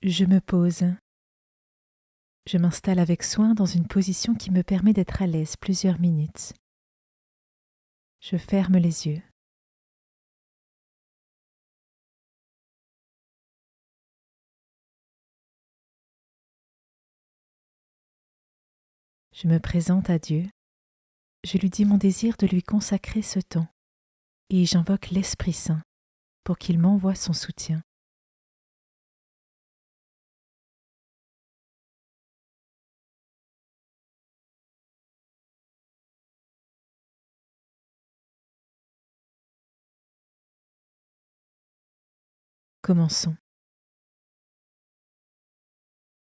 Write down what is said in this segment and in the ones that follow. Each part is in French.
Je me pose. Je m'installe avec soin dans une position qui me permet d'être à l'aise plusieurs minutes. Je ferme les yeux. Je me présente à Dieu. Je lui dis mon désir de lui consacrer ce temps et j'invoque l'Esprit Saint pour qu'il m'envoie son soutien. Commençons.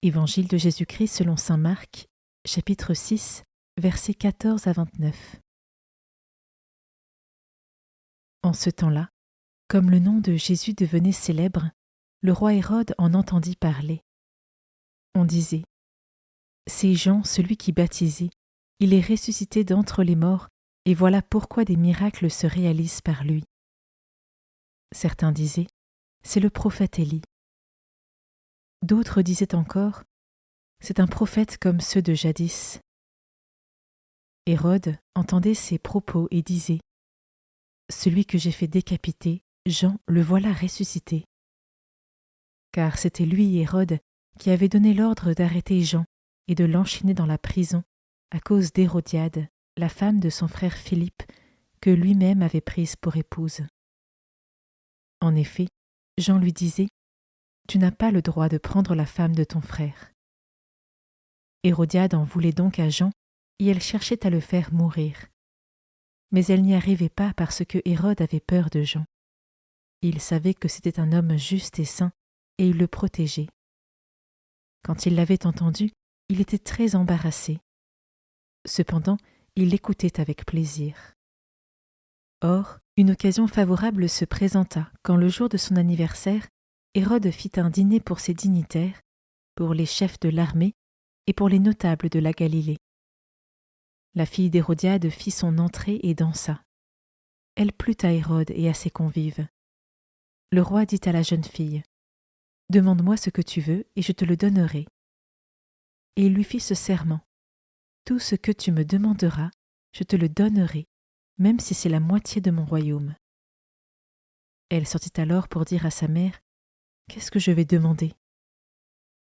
Évangile de Jésus-Christ selon saint Marc, chapitre 6, versets 14 à 29. En ce temps-là, comme le nom de Jésus devenait célèbre, le roi Hérode en entendit parler. On disait: c'est Jean, celui qui baptisait, il est ressuscité d'entre les morts, et voilà pourquoi des miracles se réalisent par lui. Certains disaient: c'est le prophète Élie. D'autres disaient encore: c'est un prophète comme ceux de jadis. Hérode entendait ces propos et disait: celui que j'ai fait décapiter, Jean, le voilà ressuscité. Car c'était lui, Hérode, qui avait donné l'ordre d'arrêter Jean et de l'enchaîner dans la prison à cause d'Hérodiade, la femme de son frère Philippe, que lui-même avait prise pour épouse. En effet, Jean lui disait: tu n'as pas le droit de prendre la femme de ton frère. Hérodiade en voulait donc à Jean, et elle cherchait à le faire mourir. Mais elle n'y arrivait pas parce que Hérode avait peur de Jean. Il savait que c'était un homme juste et saint, et il le protégeait. Quand il l'avait entendu, il était très embarrassé. Cependant, il l'écoutait avec plaisir. Or, une occasion favorable se présenta quand, le jour de son anniversaire, Hérode fit un dîner pour ses dignitaires, pour les chefs de l'armée et pour les notables de la Galilée. La fille d'Hérodiade fit son entrée et dansa. Elle plut à Hérode et à ses convives. Le roi dit à la jeune fille: « Demande-moi ce que tu veux et je te le donnerai. » Et il lui fit ce serment: « Tout ce que tu me demanderas, je te le donnerai, même si c'est la moitié de mon royaume. » Elle sortit alors pour dire à sa mère: « Qu'est-ce que je vais demander ?»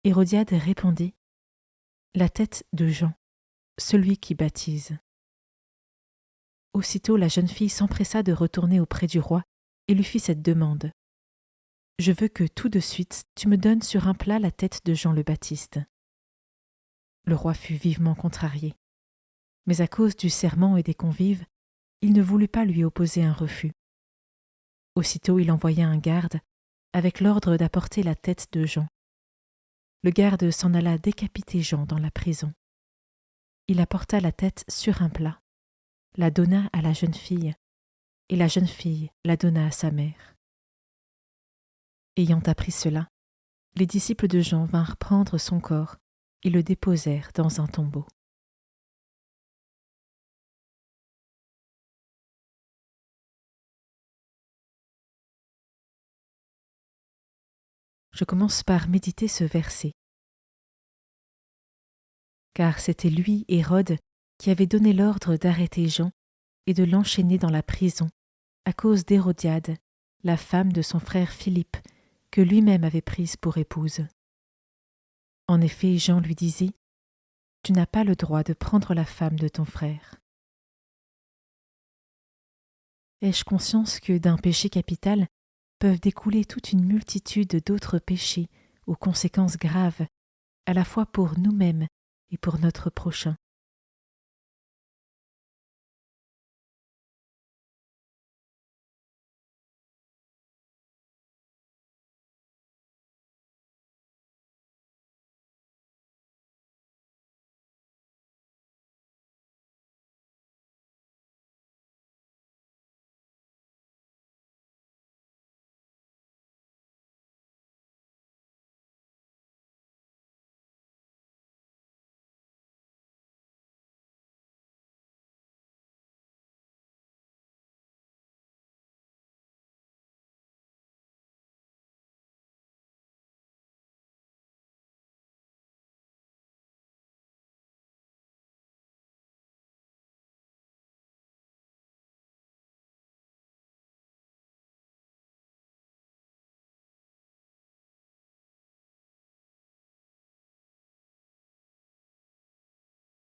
Hérodiade répondit: « La tête de Jean, celui qui baptise. » Aussitôt la jeune fille s'empressa de retourner auprès du roi et lui fit cette demande: « Je veux que tout de suite tu me donnes sur un plat la tête de Jean le Baptiste. » Le roi fut vivement contrarié, mais à cause du serment et des convives, il ne voulut pas lui opposer un refus. Aussitôt il envoya un garde avec l'ordre d'apporter la tête de Jean. Le garde s'en alla décapiter Jean dans la prison. Il apporta la tête sur un plat, la donna à la jeune fille, et la jeune fille la donna à sa mère. Ayant appris cela, les disciples de Jean vinrent prendre son corps et le déposèrent dans un tombeau. Je commence par méditer ce verset. Car c'était lui, Hérode, qui avait donné l'ordre d'arrêter Jean et de l'enchaîner dans la prison à cause d'Hérodiade, la femme de son frère Philippe, que lui-même avait prise pour épouse. En effet, Jean lui disait: « Tu n'as pas le droit de prendre la femme de ton frère. » Ai-je conscience que d'un péché capital peuvent découler toute une multitude d'autres péchés aux conséquences graves, à la fois pour nous-mêmes et pour notre prochain?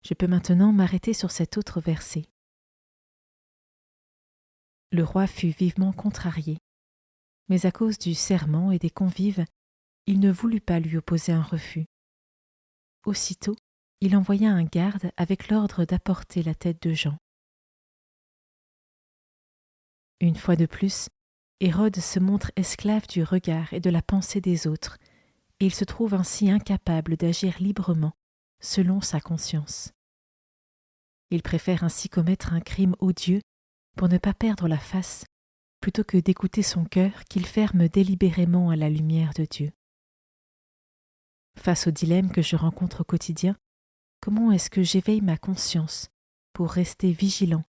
Je peux maintenant m'arrêter sur cet autre verset. Le roi fut vivement contrarié, mais à cause du serment et des convives, il ne voulut pas lui opposer un refus. Aussitôt, il envoya un garde avec l'ordre d'apporter la tête de Jean. Une fois de plus, Hérode se montre esclave du regard et de la pensée des autres, et il se trouve ainsi incapable d'agir librement, selon sa conscience. Il préfère ainsi commettre un crime odieux pour ne pas perdre la face, plutôt que d'écouter son cœur qu'il ferme délibérément à la lumière de Dieu. Face au dilemme que je rencontre au quotidien, comment est-ce que j'éveille ma conscience pour rester vigilant,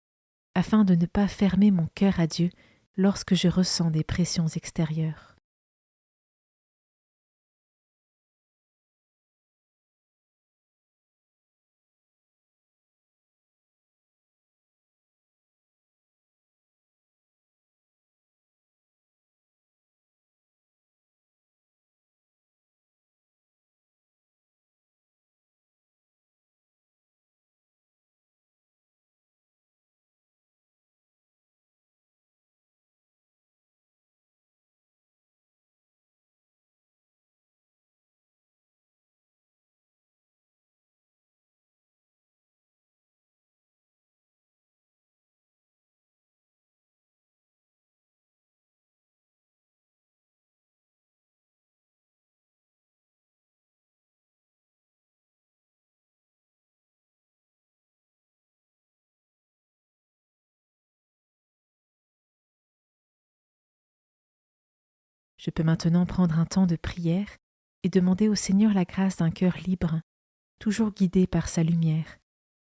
afin de ne pas fermer mon cœur à Dieu lorsque je ressens des pressions extérieures? Je peux maintenant prendre un temps de prière et demander au Seigneur la grâce d'un cœur libre, toujours guidé par sa lumière,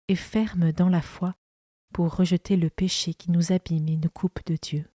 et ferme dans la foi pour rejeter le péché qui nous abîme et nous coupe de Dieu.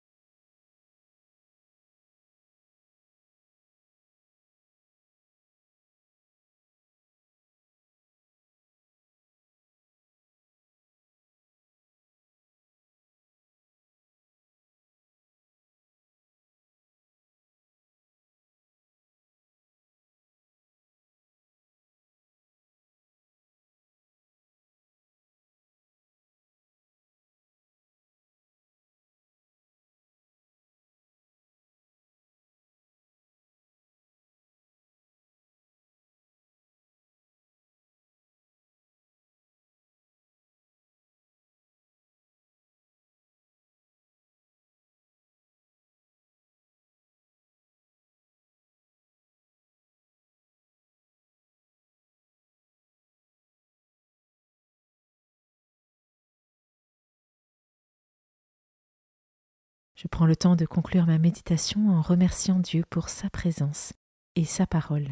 Je prends le temps de conclure ma méditation en remerciant Dieu pour sa présence et sa parole.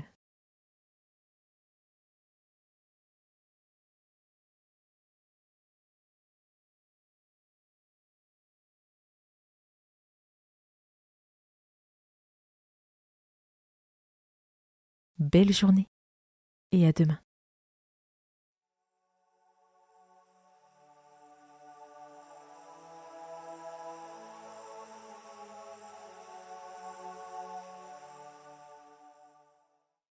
Belle journée et à demain.